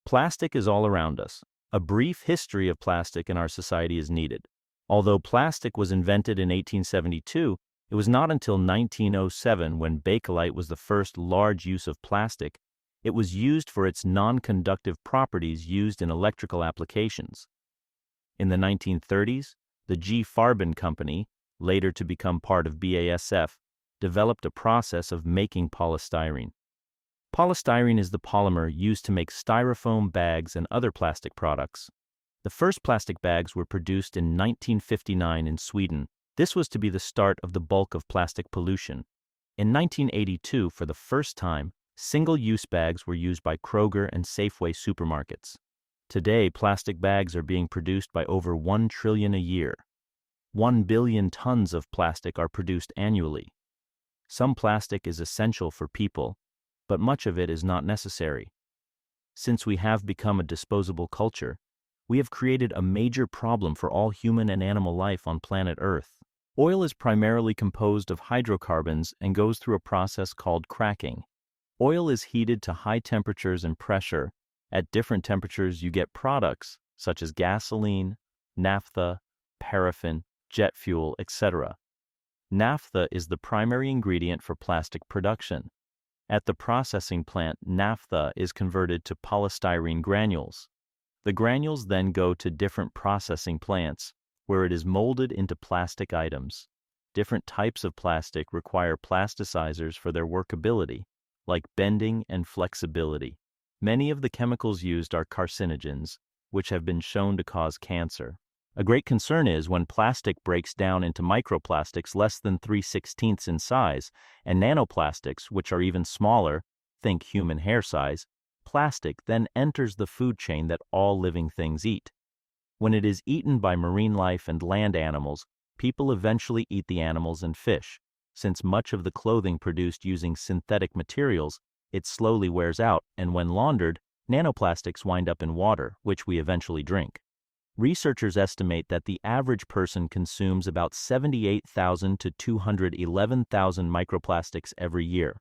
Plastic is all around us. A brief history of plastic in our society is needed. Although plastic was invented in 1872, it was not until 1907 when Bakelite was the first large use of plastic. It was used for its non-conductive properties used in electrical applications. In the 1930s, the G. Farben Company, later to become part of BASF, developed a process of making polystyrene. Polystyrene is the polymer used to make styrofoam bags and other plastic products. The first plastic bags were produced in 1959 in Sweden. This was to be the start of the bulk of plastic pollution. In 1982, for the first time, single-use bags were used by Kroger and Safeway supermarkets. Today, plastic bags are being produced by over 1 trillion a year. 1 billion tons of plastic are produced annually. Some plastic is essential for people, but much of it is not necessary. Since we have become a disposable culture, we have created a major problem for all human and animal life on planet Earth. Oil is primarily composed of hydrocarbons and goes through a process called cracking. Oil is heated to high temperatures and pressure. At different temperatures, you get products such as gasoline, naphtha, paraffin, jet fuel, etc. Naphtha is the primary ingredient for plastic production. At the processing plant, naphtha is converted to polystyrene granules. The granules then go to different processing plants, where it is molded into plastic items. Different types of plastic require plasticizers for their workability, like bending and flexibility. Many of the chemicals used are carcinogens, which have been shown to cause cancer. A great concern is when plastic breaks down into microplastics less than 3/16 in size, and nanoplastics, which are even smaller, think human hair size. Plastic then enters the food chain that all living things eat. When it is eaten by marine life and land animals, people eventually eat the animals and fish. Since much of the clothing produced using synthetic materials, it slowly wears out, and when laundered, nanoplastics wind up in water, which we eventually drink. Researchers estimate that the average person consumes about 78,000 to 211,000 microplastics every year.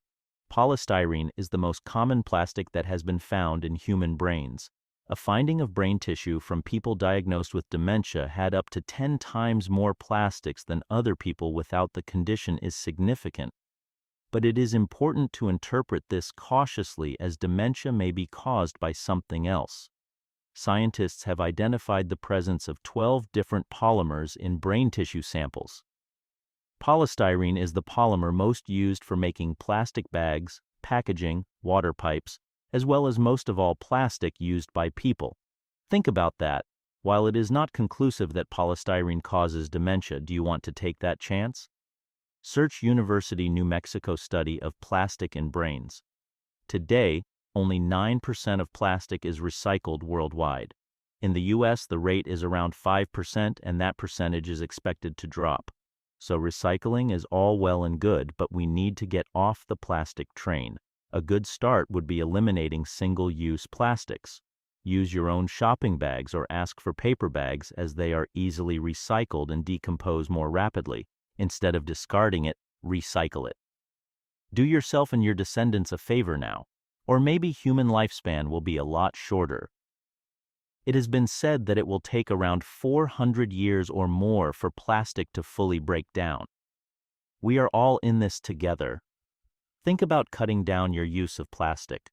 Polystyrene is the most common plastic that has been found in human brains. A finding of brain tissue from people diagnosed with dementia had up to 10 times more plastics than other people without the condition is significant. But it is important to interpret this cautiously, as dementia may be caused by something else. Scientists have identified the presence of 12 different polymers in brain tissue samples. Polystyrene is the polymer most used for making plastic bags, packaging, water pipes, as well as most of all plastic used by people. Think about that. While it is not conclusive that polystyrene causes dementia, do you want to take that chance? Search University New Mexico study of plastic in brains. Today, only 9% of plastic is recycled worldwide. In the US, the rate is around 5%, and that percentage is expected to drop. So recycling is all well and good, but we need to get off the plastic train. A good start would be eliminating single-use plastics. Use your own shopping bags or ask for paper bags, as they are easily recycled and decompose more rapidly. Instead of discarding it, recycle it. Do yourself and your descendants a favor now, or maybe human lifespan will be a lot shorter. It has been said that it will take around 400 years or more for plastic to fully break down. We are all in this together. Think about cutting down your use of plastic.